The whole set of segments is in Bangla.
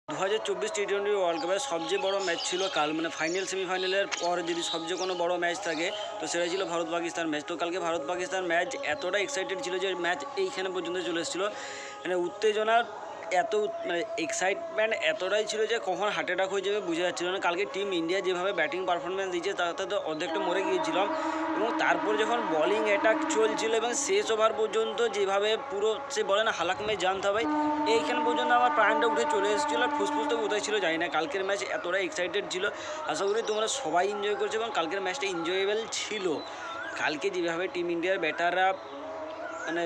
2024 টি-20 ওয়ার্ল্ড কাপের সবচেয়ে বড় ম্যাচ ছিল কাল, মানে ফাইনাল সেমিফাইনালের পর যদি সবচেয়ে কোনো বড় ম্যাচ থাকে তো সেটা ছিল ভারত পাকিস্তান ম্যাচ। তো কালকে ভারত পাকিস্তান ম্যাচ এতটা এক্সাইটেড ছিল যে ম্যাচ এইখানে পর্যন্ত চলে এসেছিলো, মানে উত্তেজনা এত মানে এক্সাইটমেন্ট এতটাই ছিল যে কখন হার্ট অ্যাটাক হয়ে যাবে বোঝা যাচ্ছিল না। কালকে টিম ইন্ডিয়া যেভাবে ব্যাটিং পারফরমেন্স দিয়েছে তাতে তো অর্ধেকটা মরে গিয়েছিলাম, এবং তারপর যখন বলিং অ্যাটাক চলছিল এবং শেষ ওভার পর্যন্ত যেভাবে পুরো সে বলে না হালাক মে জানতে হবে, এইখান পর্যন্ত আমার প্রাণটা উঠে চলে এসেছিলো আর ফুসফুসটা কোথায় ছিল জানি না। কালকের ম্যাচ এতটাই এক্সাইটেড ছিল, আশা করি তোমরা সবাই এনজয় করছো এবং কালকের ম্যাচটা এনজয়েবল ছিল। কালকে যেভাবে টিম ইন্ডিয়ার ব্যাটাররা মানে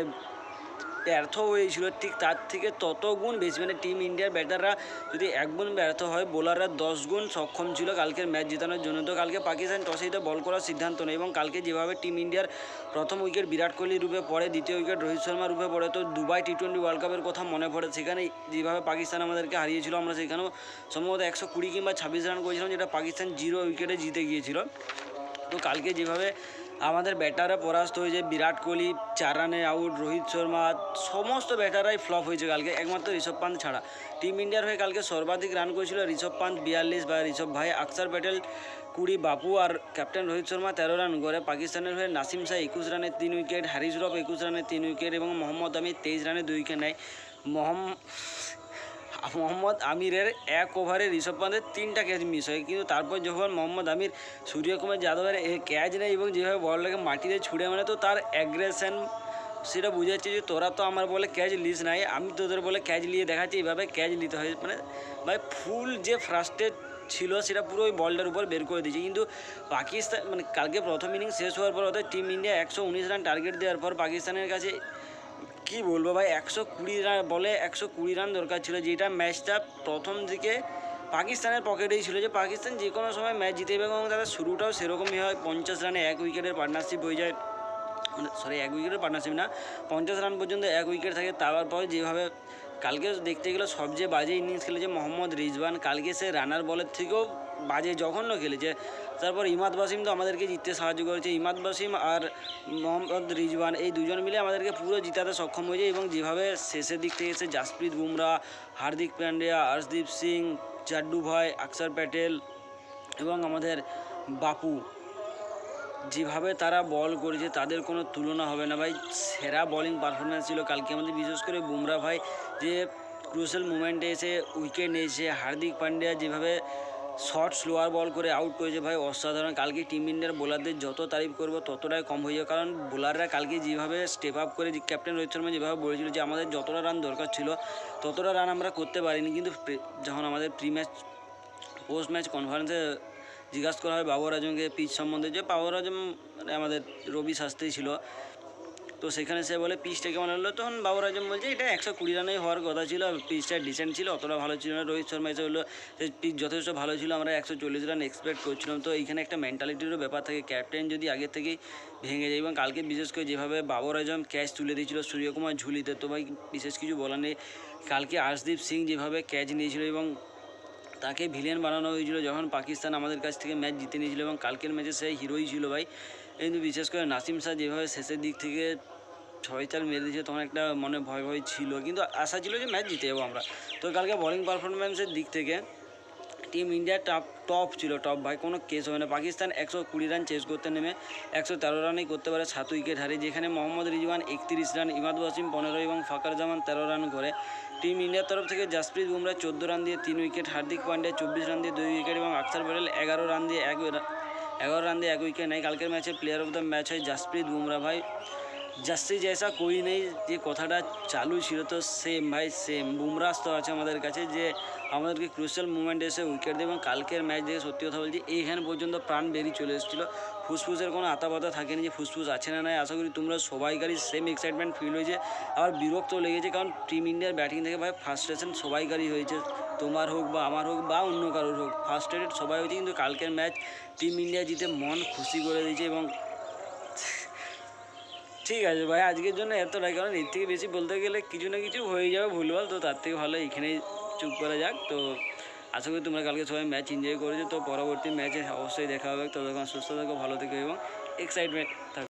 ব্যর্থ হয়েছিল ঠিক তার থেকে তত গুণ বেশি, মানে টিম ইন্ডিয়ার ব্যাটাররা যদি 1 গুণ ব্যর্থ হয় বোলাররা 10 গুণ সক্ষম ছিল কালকের ম্যাচ জেতানোর জন্য। তো কালকে পাকিস্তান টসে জিতে বল করার সিদ্ধান্ত নেয় এবং কালকে যেভাবে টিম ইন্ডিয়ার প্রথম উইকেট বিরাট কোহলি রূপে পড়ে, দ্বিতীয় উইকেট রোহিত শর্মা রূপে পড়ে, তো দুবাই টি-20 ওয়ার্ল্ড কাপের কথা মনে পড়ে। সেখানে যেভাবে পাকিস্তান আমাদেরকে হারিয়েছিল, আমরা সেখানেও সম্ভবত 120 কিংবা 26 রান করেছিলাম, যেটা পাকিস্তান 0 উইকেটে জিতে গিয়েছিল। তো কালকে যেভাবে আমাদের ব্যাটাররা পরাস্ত হয়েছে, বিরাট কোহলি 4 রানে আউট, রোহিত শর্মা সমস্ত ব্যাটাররাই ফ্লপ হয়েছে কালকে, একমাত্র ঋষভ পান্ত ছাড়া। টিম ইন্ডিয়ার হয়ে কালকে সর্বাধিক রান করেছিল ঋষভ পান্ত 42 বা ঋষভ ভাই, অক্ষর প্যাটেল 20, বাপু আর ক্যাপ্টেন রোহিত শর্মা 13 রান করে। পাকিস্তানের হয়ে নাসিম শাহ 21 রানে 3 উইকেট, হারিস রফ 21 রানে 3 উইকেট এবং মোহাম্মদ আমির 23 রানে 2 উইকেট নেয়। মোহাম্মদ আমিরের 1 ওভারে ঋষভ পান্তের 3টা ক্যাচ মিস হয়, কিন্তু তারপর যখন মোহাম্মদ আমির সূর্যকুমার যাদবের ক্যাচ নেয় এবং যেভাবে বলটাকে মাটিতে ছুঁড়ে মানে, তো তার অ্যাগ্রেশন সেটা বুঝে যাচ্ছে যে তোরা তো আমার বলে ক্যাচ লিস নাই, আমি তোদের বলে ক্যাচ নিয়ে দেখাচ্ছি, এইভাবে ক্যাচ নিতে হয়। মানে ভাই ফুল যে ফ্রাস্ট্রেট ছিল সেটা পুরো ওই বলটার উপর বের করে দিয়েছে। কিন্তু পাকিস্তান মানে কালকে প্রথম ইনিংস শেষ হওয়ার পর ওদের টিম ইন্ডিয়া 119 রান টার্গেট দেওয়ার পর পাকিস্তানের কাছে কি বলবো ভাই, 120 রান বলে 120 রান দরকার ছিল, যেটা ম্যাচটা প্রথম দিকে পাকিস্তানের পকেটেই ছিল যে পাকিস্তান যে কোনো সময় ম্যাচ জিতে এবং তাদের শুরুটাও সেরকমই হয়। 50 রানে 1 উইকেটের পার্টনারশিপ হয়ে যায়, মানে সরি 1 উইকেটের পার্টনারশিপ না, 50 রান পর্যন্ত 1 উইকেট থাকে। তারপর যেভাবে কালকে দেখতে গেলে সবচেয়ে বাজে ইনিংস খেলেছে মোহাম্মদ রিজওয়ান, কালকে সে রানার বলের থেকেও বাজে জঘন্য খেলেছে। তারপর ইমাদ ওয়াসিম তো আমাদেরকে জিততে সাহায্য করেছে, ইমাদ ওয়াসিম আর মোহাম্মদ রিজওয়ান এই দুজন মিলে আমাদেরকে পুরো জিতাতে সক্ষম হয়েছে। এবং যেভাবে শেষের দিক থেকে এসে জাসপ্রীত বুমরা, হার্দিক পান্ডিয়া, হর্ষদীপ সিং, জাড্ডু ভাই, অক্ষর প্যাটেল এবং আমাদের বাপু যেভাবে তারা বল করেছে তাদের কোনো তুলনা হবে না ভাই, সেরা বলিং পারফরমেন্স ছিল কালকে আমাদের। বিশেষ করে বুমরা ভাই যে ক্রুশাল মুমেন্টে এসে উইকেট নিয়েছে, হার্দিক পান্ডিয়া যেভাবে শর্ট স্লোয়ার বল করে আউট করেছে ভাই অসাধারণ। কালকে টিম ইন্ডিয়ার বোলারদের যত তারিফ করবো ততটাই কম হয়ে যাবে, কারণ বোলাররা কালকে যেভাবে স্টেপ আপ করে ক্যাপ্টেন রোহিত শর্মা যেভাবে বলেছিল যে আমাদের যতটা রান দরকার ছিল ততটা রান আমরা করতে পারিনি। কিন্তু যখন আমাদের প্রি ম্যাচ পোস্ট ম্যাচ কনফারেন্সে জিজ্ঞাসা করা হয় বাবর আজমকে পিচ সম্বন্ধে, যে বাবর আজম মানে আমাদের রবি শাস্ত্রী ছিল, তো সেখানে সে বলে পিচটা কেমন হলো, তখন বাবর আজম বলছে এটা 120 রানেই হওয়ার কথা ছিল, পিচটা ডিসেন্ট ছিল, অতটা ভালো ছিল না। রোহিত শর্মা এসে বললো যে পিচ যথেষ্ট ভালো ছিল, আমরা 140 রান এক্সপেক্ট করছিলাম। তো এইখানে একটা মেন্টালিটিরও ব্যাপার থাকে, ক্যাপ্টেন যদি আগে থেকেই ভেঙে যায়। এবং কালকে বিশেষ করে যেভাবে বাবর আজম ক্যাচ তুলে দিয়েছিল সূর্যকুমার ঝুলিতে, তো ভাই বিশেষ কিছু বলার নেই। কালকে হর্ষদীপ সিং যেভাবে ক্যাচ নিয়েছিল এবং তাকে ভিলেন বানানো হয়েছিল যখন পাকিস্তান আমাদের কাছ থেকে ম্যাচ জিতে নিয়েছিল, এবং কালকের ম্যাচে সে হিরোই ছিল ভাই। কিন্তু বিশেষ করে নাসিম শাহ যেভাবে শেষের দিক থেকে 6 চার মেরে দিয়েছে তখন একটা মনে ভয় ভয় ছিল, কিন্তু আশা ছিল যে ম্যাচ জিতে যাবো আমরা। তো কালকে বোলিং পারফরমেন্সের দিক থেকে টিম ইন্ডিয়া টপ ছিল, টপ ভাই, কোনো কেস হবে না। পাকিস্তান 120 রান চেস করতে নেমে 113 রানেই করতে পারে, 7 উইকেট হারে, যেখানে মোহাম্মদ রিজওয়ান 31 রান, ইমাদ ওয়াসিম 15 এবং ফাকর জামান 13 রান করে। টিম ইন্ডিয়ার তরফ থেকে জাসপ্রীত বুমরা 14 রান দিয়ে 3 উইকেট, হার্দিক পান্ডিয়া 24 রান দিয়ে 2 উইকেট এবং অক্ষর প্যাটেল 11 রান দিয়ে 1 উইকেট নেয়। কালকের ম্যাচে প্লেয়ার অফ দ্য ম্যাচ হয় জাসপ্রীত বুমরা ভাই, জাস্টি জেসা কোই নেই, যে কথাটা চালু ছিল তো সেম ভাই সেম বুমরাস তো আছে আমাদের কাছে, যে আমাদেরকে ক্রুশিয়াল মুভমেন্টে এসে উইকেট দেয়। এবং কালকের ম্যাচ দেখে সত্যি কথা বলছি এইখানে পর্যন্ত প্রাণ বেরিয়ে চলে এসেছিলো, ফুসফুসের কোনো আতাপাতা থাকেনি যে ফুসফুস আছে না নাই। আশা করি তোমরা সবাইকারই সেম এক্সাইটমেন্ট ফিল হয়েছে, আবার বিরক্ত লেগেছে, কারণ টিম ইন্ডিয়ার ব্যাটিং থেকে ভাই ফার্স্ট্রেশন সবাইকারই হয়েছে, তোমার হোক বা আমার হোক বা অন্য কারোর হোক, ফার্স্ট্রেটেড সবাই হয়েছে। কিন্তু কালকের ম্যাচ টিম ইন্ডিয়া জিতে মন খুশি করে দিয়েছে। এবং ঠিক আছে ভাই আজকের জন্য এতটাই, কারণ এর থেকে বেশি বলতে গেলে কিছু না কিছু হয়ে যাবে ভুলভাল, তো তার থেকে ভালো এখানেই চুপ করা যাক। তো আশা করি তোমরা কালকে সবাই ম্যাচ এনজয় করেছো, তো পরবর্তী ম্যাচে অবশ্যই দেখা হবে। ততক্ষণ সুস্থ থাকো, ভালো থেকো এবং এক্সাইটমেন্ট থাকো।